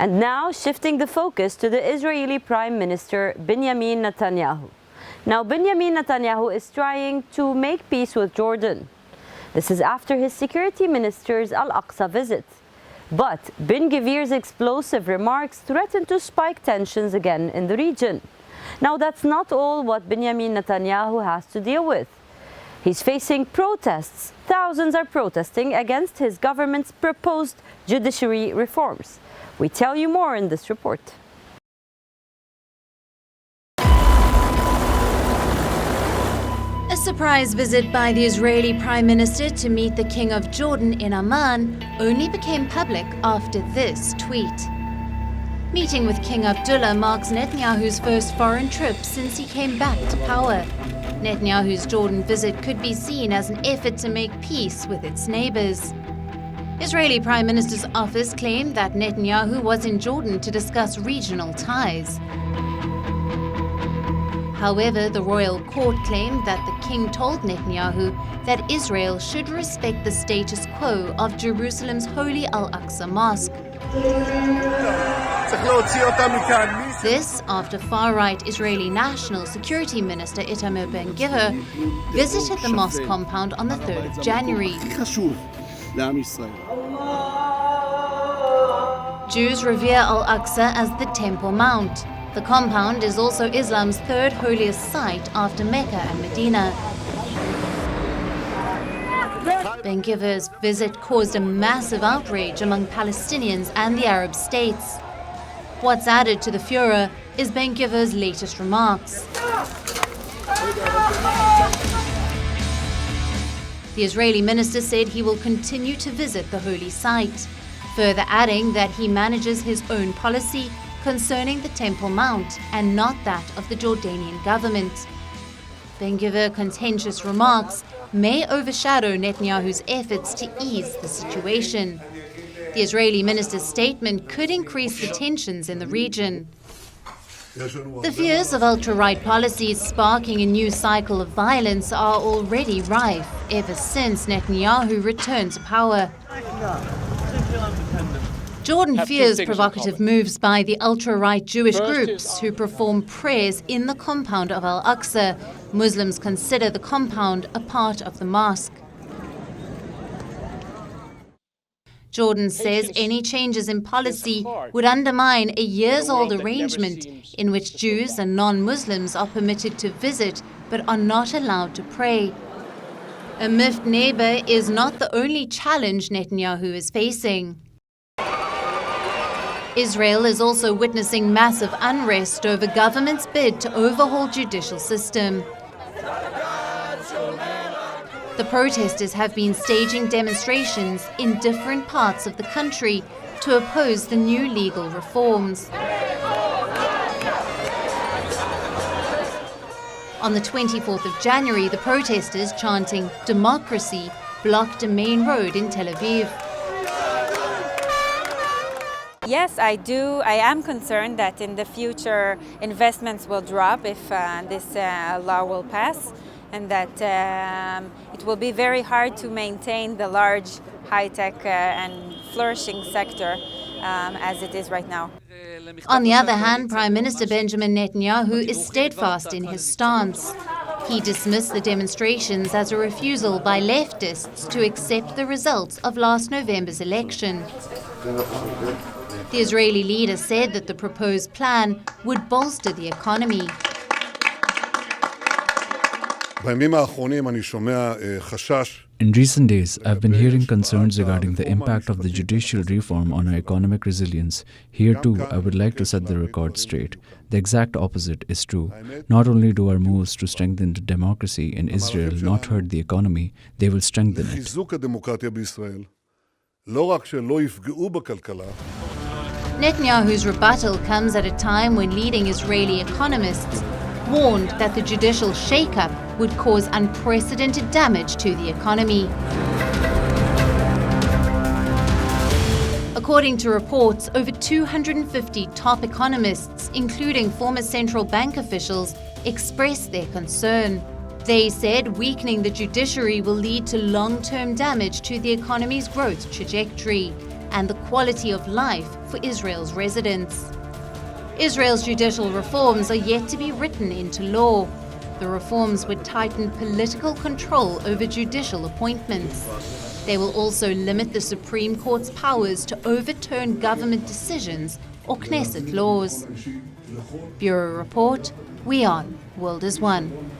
And now shifting the focus to the Israeli Prime Minister Benjamin Netanyahu. Now Benjamin Netanyahu is trying to make peace with Jordan. This is after his security minister's Al-Aqsa visit. But Ben Gvir's explosive remarks threaten to spike tensions again in the region. Now that's not all what Benjamin Netanyahu has to deal with. He's facing protests. Thousands are protesting against his government's proposed judiciary reforms. We tell you more in this report. A surprise visit by the Israeli Prime Minister to meet the King of Jordan in Amman only became public after this tweet. Meeting with King Abdullah marks Netanyahu's first foreign trip since he came back to power. Netanyahu's Jordan visit could be seen as an effort to make peace with its neighbors. Israeli Prime Minister's office claimed that Netanyahu was in Jordan to discuss regional ties. However, the royal court claimed that the king told Netanyahu that Israel should respect the status quo of Jerusalem's Holy Al-Aqsa Mosque. This after far-right Israeli National Security Minister Itamar Ben-Gvir visited the mosque compound on the 3rd of January. Jews revere Al-Aqsa as the Temple Mount. The compound is also Islam's third holiest site after Mecca and Medina. Ben-Gvir's visit caused a massive outrage among Palestinians and the Arab states. What's added to the furor is Ben-Gvir's latest remarks. The Israeli minister said he will continue to visit the holy site, further adding that he manages his own policy concerning the Temple Mount and not that of the Jordanian government. Ben-Gvir's contentious remarks may overshadow Netanyahu's efforts to ease the situation. The Israeli minister's statement could increase the tensions in the region. The fears of ultra-right policies sparking a new cycle of violence are already rife ever since Netanyahu returned to power. Jordan fears provocative moves by the ultra-right Jewish groups who perform prayers in the compound of Al-Aqsa. Muslims consider the compound a part of the mosque. Jordan says any changes in policy would undermine a years-old arrangement in which Jews and non-Muslims are permitted to visit but are not allowed to pray. A miffed neighbor is not the only challenge Netanyahu is facing. Israel is also witnessing massive unrest over government's bid to overhaul judicial system. The protesters have been staging demonstrations in different parts of the country to oppose the new legal reforms. On the 24th of January, the protesters chanting "Democracy" blocked a main road in Tel Aviv. Yes, I do. I am concerned that in the future investments will drop if this law will pass, and that it will be very hard to maintain the large high-tech and flourishing sector as it is right now. On the other hand, Prime Minister Benjamin Netanyahu is steadfast in his stance. He dismissed the demonstrations as a refusal by leftists to accept the results of last November's election. The Israeli leader said that the proposed plan would bolster the economy. In recent days, I've been hearing concerns regarding the impact of the judicial reform on our economic resilience. Here too, I would like to set the record straight. The exact opposite is true. Not only do our moves to strengthen the democracy in Israel not hurt the economy, they will strengthen it. Netanyahu's rebuttal comes at a time when leading Israeli economists warned that the judicial shake-up would cause unprecedented damage to the economy. According to reports, over 250 top economists, including former central bank officials, expressed their concern. They said weakening the judiciary will lead to long-term damage to the economy's growth trajectory. and the quality of life for Israel's residents. Israel's judicial reforms are yet to be written into law. The reforms would tighten political control over judicial appointments. They will also limit the Supreme Court's powers to overturn government decisions or Knesset laws. Bureau Report, WION, World is One.